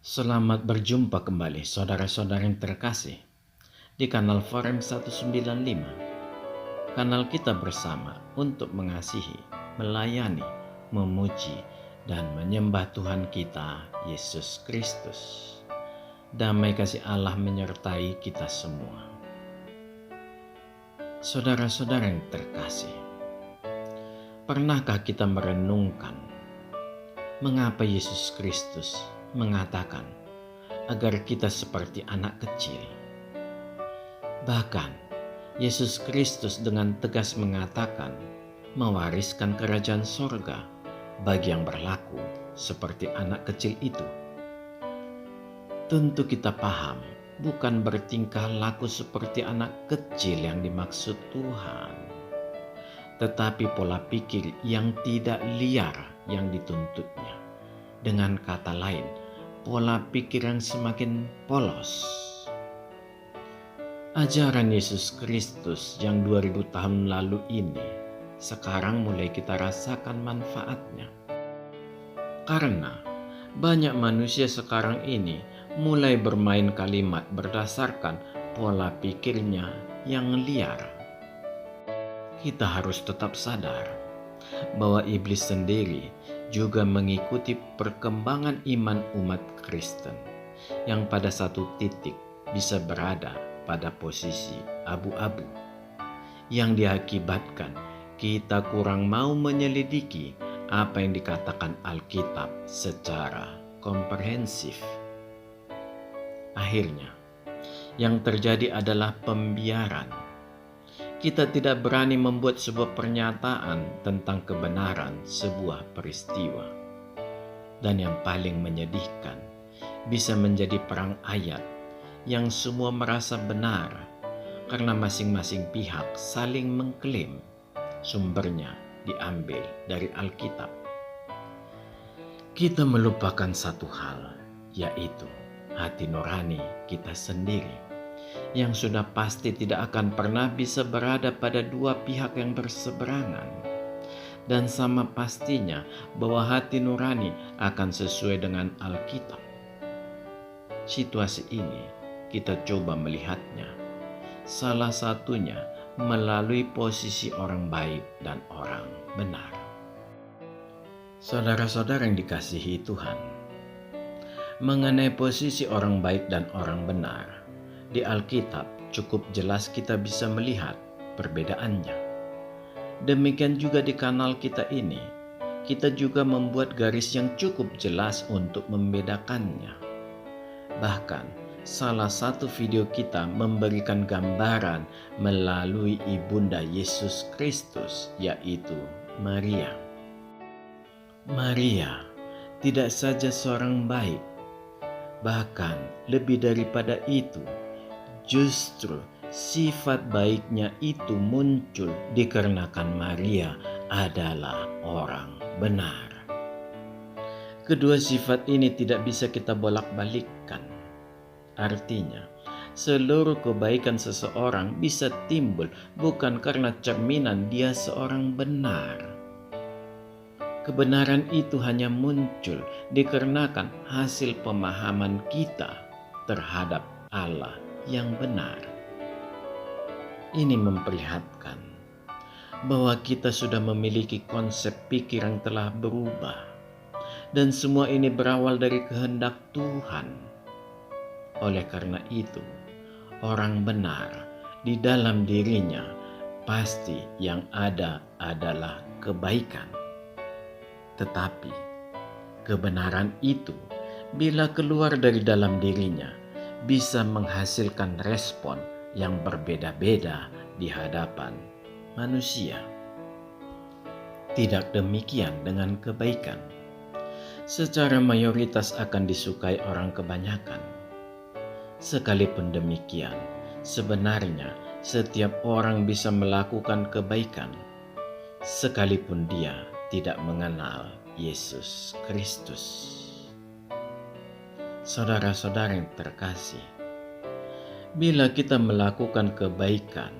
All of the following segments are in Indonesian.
Selamat berjumpa kembali saudara-saudara yang terkasih di kanal Forum 195. Kanal kita bersama untuk mengasihi, melayani, memuji, dan menyembah Tuhan kita Yesus Kristus. Damai kasih Allah menyertai kita semua. Saudara-saudara yang terkasih, pernahkah kita merenungkan mengapa Yesus Kristus mengatakan agar kita seperti anak kecil? Bahkan Yesus Kristus dengan tegas mengatakan mewariskan kerajaan sorga bagi yang berlaku seperti anak kecil itu. Tentu kita paham, bukan bertingkah laku seperti anak kecil yang dimaksud Tuhan, tetapi pola pikir yang tidak liar yang dituntutnya. Dengan kata lain, pola pikir yang semakin polos. Ajaran Yesus Kristus yang 2000 tahun lalu ini sekarang mulai kita rasakan manfaatnya. Karena banyak manusia sekarang ini mulai bermain kalimat berdasarkan pola pikirnya yang liar. Kita harus tetap sadar bahwa iblis sendiri juga mengikuti perkembangan iman umat Kristen yang pada satu titik bisa berada pada posisi abu-abu, yang diakibatkan kita kurang mau menyelidiki apa yang dikatakan Alkitab secara komprehensif. Akhirnya, yang terjadi adalah pembiaran. Kita tidak berani membuat sebuah pernyataan tentang kebenaran sebuah peristiwa. Dan yang paling menyedihkan, bisa menjadi perang ayat yang semua merasa benar karena masing-masing pihak saling mengklaim sumbernya diambil dari Alkitab. Kita melupakan satu hal, yaitu hati nurani kita sendiri, yang sudah pasti tidak akan pernah bisa berada pada dua pihak yang berseberangan. Dan sama pastinya bahwa hati nurani akan sesuai dengan Alkitab. Situasi ini kita coba melihatnya. Salah satunya melalui posisi orang baik dan orang benar. Saudara-saudara yang dikasihi Tuhan, mengenai posisi orang baik dan orang benar, di Alkitab cukup jelas kita bisa melihat perbedaannya. Demikian juga di kanal kita ini, kita juga membuat garis yang cukup jelas untuk membedakannya. Bahkan, salah satu video kita memberikan gambaran melalui ibunda Yesus Kristus, yaitu Maria. Maria tidak saja seorang baik, bahkan lebih daripada itu, justru sifat baiknya itu muncul dikarenakan Maria adalah orang benar. Kedua sifat ini tidak bisa kita bolak-balikkan. Artinya, seluruh kebaikan seseorang bisa timbul bukan karena cerminan dia seorang benar. Kebenaran itu hanya muncul dikarenakan hasil pemahaman kita terhadap Allah yang benar. Ini memperlihatkan bahwa kita sudah memiliki konsep pikir yang telah berubah, dan semua ini berawal dari kehendak Tuhan. Oleh karena itu, orang benar di dalam dirinya pasti yang ada adalah kebaikan. Tetapi kebenaran itu bila keluar dari dalam dirinya bisa menghasilkan respon yang berbeda-beda di hadapan manusia. Tidak demikian dengan kebaikan. Secara mayoritas akan disukai orang kebanyakan. Sekalipun demikian, sebenarnya setiap orang bisa melakukan kebaikan, sekalipun dia tidak mengenal Yesus Kristus. Saudara-saudara yang terkasih, bila kita melakukan kebaikan,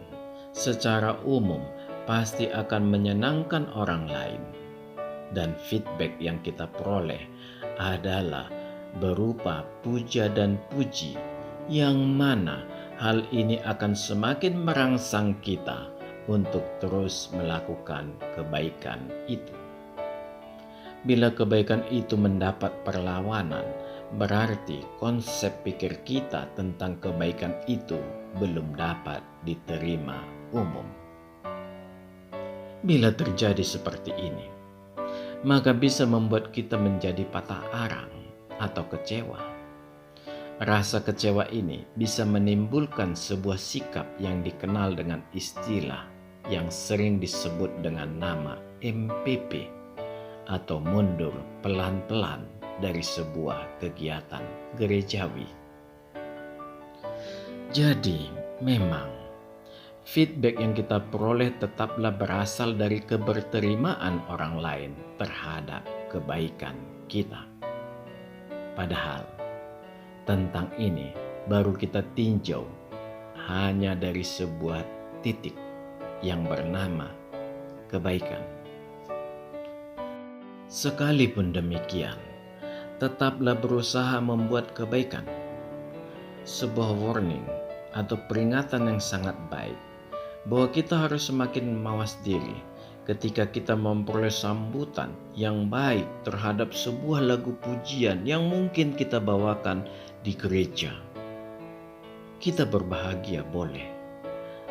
secara umum pasti akan menyenangkan orang lain. Dan feedback yang kita peroleh adalah berupa puja dan puji, yang mana hal ini akan semakin merangsang kita untuk terus melakukan kebaikan itu. Bila kebaikan itu mendapat perlawanan, berarti konsep pikir kita tentang kebaikan itu belum dapat diterima umum. Bila terjadi seperti ini, maka bisa membuat kita menjadi patah arang atau kecewa. Rasa kecewa ini bisa menimbulkan sebuah sikap yang dikenal dengan istilah yang sering disebut dengan nama MPP atau mundur pelan-pelan dari sebuah kegiatan gerejawi. Jadi, memang feedback yang kita peroleh tetaplah berasal dari keberterimaan orang lain terhadap kebaikan kita. Padahal, tentang ini baru kita tinjau hanya dari sebuah titik yang bernama kebaikan. Sekalipun demikian, tetaplah berusaha membuat kebaikan. Sebuah warning atau peringatan yang sangat baik bahwa kita harus semakin mawas diri ketika kita memperoleh sambutan yang baik terhadap sebuah lagu pujian yang mungkin kita bawakan di gereja. Kita berbahagia boleh,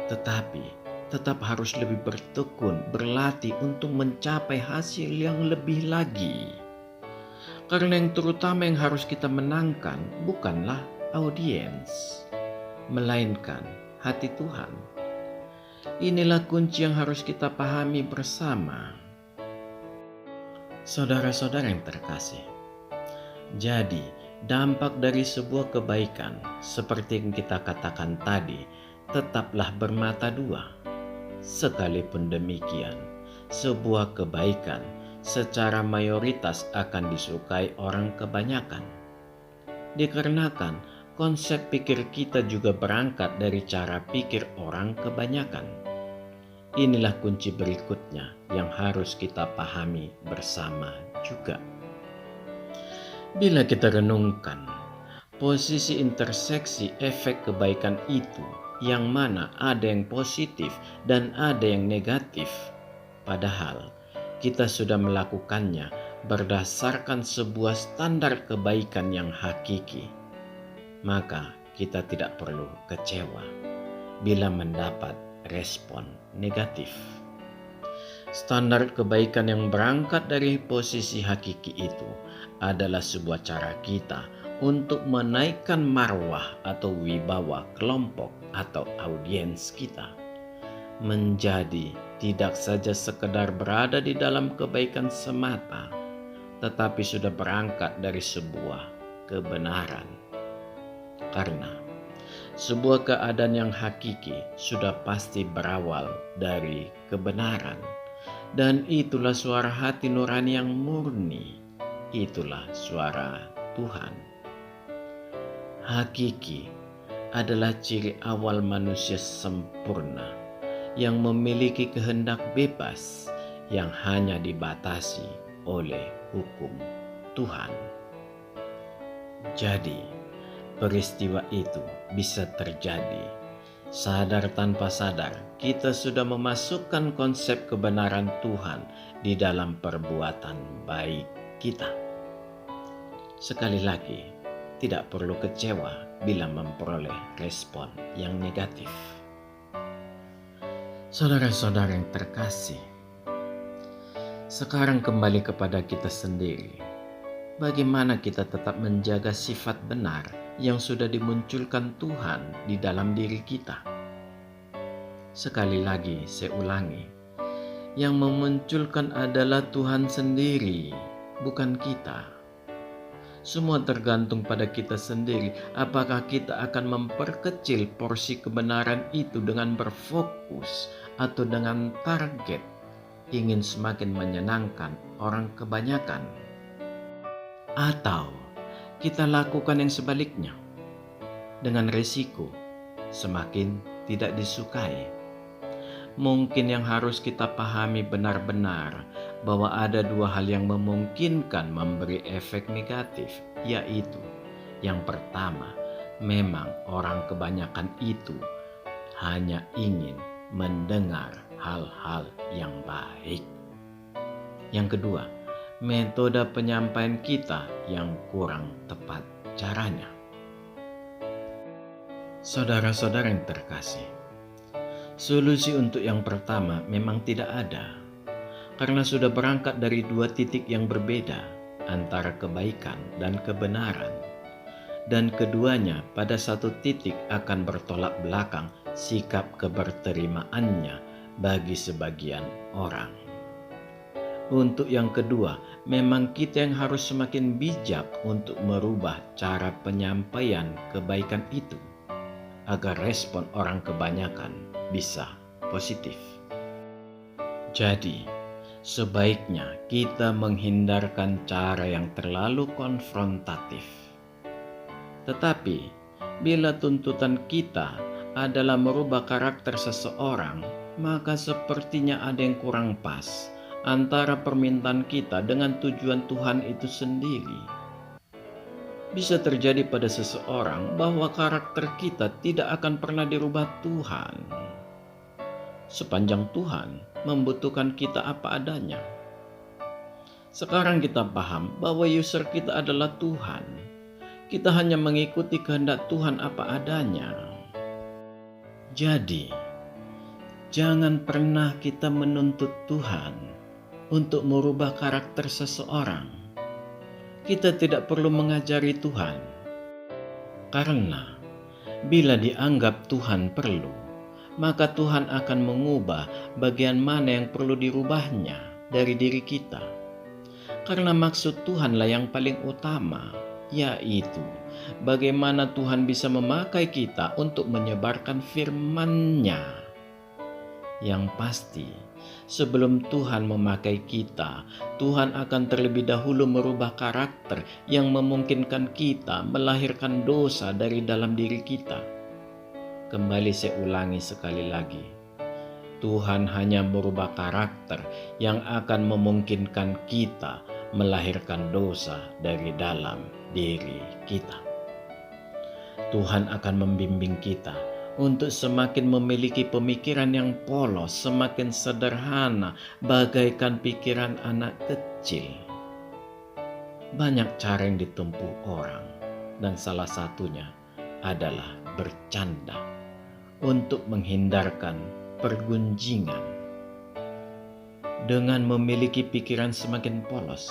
tetapi tetap harus lebih bertekun, berlatih untuk mencapai hasil yang lebih lagi. Karena yang terutama yang harus kita menangkan bukanlah audiens, melainkan hati Tuhan. Inilah kunci yang harus kita pahami bersama. Saudara-saudara yang terkasih, jadi dampak dari sebuah kebaikan seperti yang kita katakan tadi tetaplah bermata dua. Sekalipun demikian, sebuah kebaikan secara mayoritas akan disukai orang kebanyakan. Dikarenakan konsep pikir kita juga berangkat dari cara pikir orang kebanyakan. Inilah kunci berikutnya yang harus kita pahami bersama juga. Bila kita renungkan posisi interseksi efek kebaikan itu, yang mana ada yang positif dan ada yang negatif, padahal kita sudah melakukannya berdasarkan sebuah standar kebaikan yang hakiki, maka kita tidak perlu kecewa bila mendapat respon negatif. Standar kebaikan yang berangkat dari posisi hakiki itu adalah sebuah cara kita untuk menaikkan marwah atau wibawa kelompok atau audiens kita menjadi tidak saja sekedar berada di dalam kebaikan semata, tetapi sudah berangkat dari sebuah kebenaran. Karena sebuah keadaan yang hakiki sudah pasti berawal dari kebenaran, dan itulah suara hati nurani yang murni, itulah suara Tuhan. Hakiki adalah ciri awal manusia sempurna yang memiliki kehendak bebas yang hanya dibatasi oleh hukum Tuhan. Jadi, peristiwa itu bisa terjadi. Sadar tanpa sadar, kita sudah memasukkan konsep kebenaran Tuhan di dalam perbuatan baik kita. Sekali lagi, tidak perlu kecewa bila memperoleh respon yang negatif. Saudara-saudara yang terkasih, sekarang kembali kepada kita sendiri. Bagaimana kita tetap menjaga sifat benar yang sudah dimunculkan Tuhan di dalam diri kita? Sekali lagi saya ulangi, yang memunculkan adalah Tuhan sendiri, bukan kita. Semua tergantung pada kita sendiri, apakah kita akan memperkecil porsi kebenaran itu dengan berfokus atau dengan target ingin semakin menyenangkan orang kebanyakan. Atau kita lakukan yang sebaliknya, dengan resiko semakin tidak disukai. Mungkin yang harus kita pahami benar-benar bahwa ada dua hal yang memungkinkan memberi efek negatif, yaitu yang pertama, memang orang kebanyakan itu hanya ingin mendengar hal-hal yang baik. Yang kedua, metode penyampaian kita yang kurang tepat caranya. Saudara-saudara yang terkasih, solusi untuk yang pertama memang tidak ada, karena sudah berangkat dari dua titik yang berbeda antara kebaikan dan kebenaran. Dan keduanya pada satu titik akan bertolak belakang sikap keberterimaannya bagi sebagian orang. Untuk yang kedua, memang kita yang harus semakin bijak untuk merubah cara penyampaian kebaikan itu, agar respon orang kebanyakan bisa positif. Jadi, sebaiknya kita menghindarkan cara yang terlalu konfrontatif. Tetapi, bila tuntutan kita adalah merubah karakter seseorang, maka sepertinya ada yang kurang pas antara permintaan kita dengan tujuan Tuhan itu sendiri. Bisa terjadi pada seseorang bahwa karakter kita tidak akan pernah dirubah Tuhan, sepanjang Tuhan membutuhkan kita apa adanya. Sekarang kita paham bahwa user kita adalah Tuhan. Kita hanya mengikuti kehendak Tuhan apa adanya. Jadi, jangan pernah kita menuntut Tuhan untuk merubah karakter seseorang. Kita tidak perlu mengajari Tuhan, karena bila dianggap Tuhan perlu, maka Tuhan akan mengubah bagian mana yang perlu dirubahnya dari diri kita. Karena maksud Tuhanlah yang paling utama, yaitu bagaimana Tuhan bisa memakai kita untuk menyebarkan firman-Nya. Yang pasti, sebelum Tuhan memakai kita, Tuhan akan terlebih dahulu merubah karakter yang memungkinkan kita melahirkan dosa dari dalam diri kita. Kembali saya ulangi sekali lagi, Tuhan hanya merubah karakter yang akan memungkinkan kita melahirkan dosa dari dalam diri kita. Tuhan akan membimbing kita untuk semakin memiliki pemikiran yang polos, semakin sederhana, bagaikan pikiran anak kecil. Banyak cara yang ditempuh orang, dan salah satunya adalah bercanda untuk menghindarkan pergunjingan. Dengan memiliki pikiran semakin polos,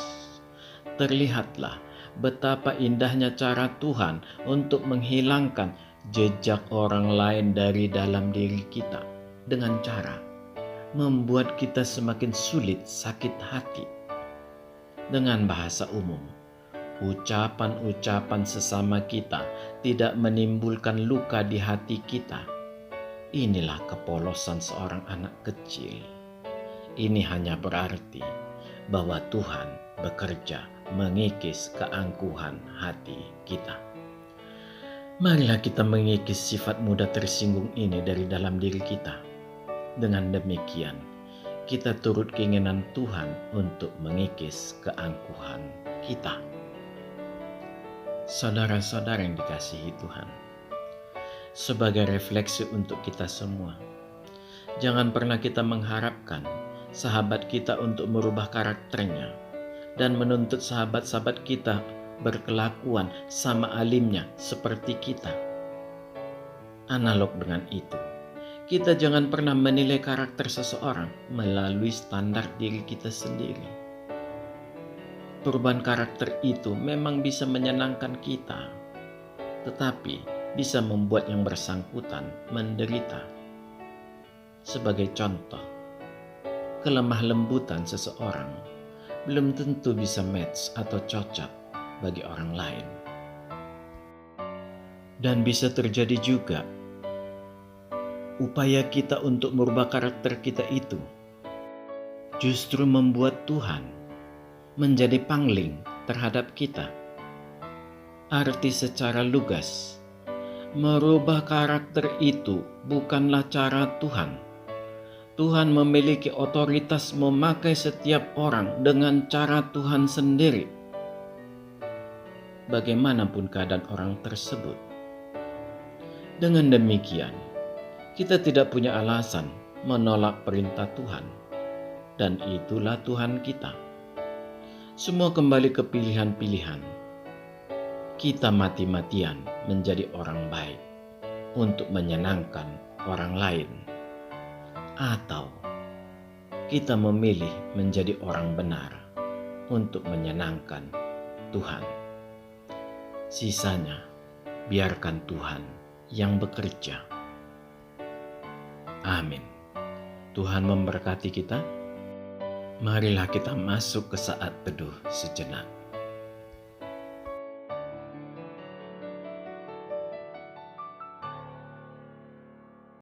terlihatlah betapa indahnya cara Tuhan untuk menghilangkan jejak orang lain dari dalam diri kita dengan cara membuat kita semakin sulit sakit hati. Dengan bahasa umum, ucapan-ucapan sesama kita tidak menimbulkan luka di hati kita. Inilah kepolosan seorang anak kecil. Ini hanya berarti bahwa Tuhan bekerja mengikis keangkuhan hati kita. Marilah kita mengikis sifat mudah tersinggung ini dari dalam diri kita. Dengan demikian, kita turut keinginan Tuhan untuk mengikis keangkuhan kita. Saudara-saudara yang dikasihi Tuhan, sebagai refleksi untuk kita semua, jangan pernah kita mengharapkan sahabat kita untuk merubah karakternya dan menuntut sahabat-sahabat kita berkelakuan sama alimnya seperti kita. Analog dengan itu, kita jangan pernah menilai karakter seseorang melalui standar diri kita sendiri. Perubahan karakter itu memang bisa menyenangkan kita, tetapi bisa membuat yang bersangkutan menderita. Sebagai contoh, kelemah lembutan seseorang belum tentu bisa match atau cocok bagi orang lain. Dan bisa terjadi juga upaya kita untuk merubah karakter kita itu justru membuat Tuhan menjadi pangling terhadap kita. Arti secara lugas, merubah karakter itu bukanlah cara Tuhan. Tuhan memiliki otoritas memakai setiap orang dengan cara Tuhan sendiri, bagaimanapun keadaan orang tersebut. Dengan demikian, kita tidak punya alasan menolak perintah Tuhan, dan itulah Tuhan kita. Semua kembali ke pilihan-pilihan. Kita mati-matian menjadi orang baik untuk menyenangkan orang lain, atau kita memilih menjadi orang benar untuk menyenangkan Tuhan. Sisanya, biarkan Tuhan yang bekerja. Amin. Tuhan memberkati kita. Marilah kita masuk ke saat teduh sejenak.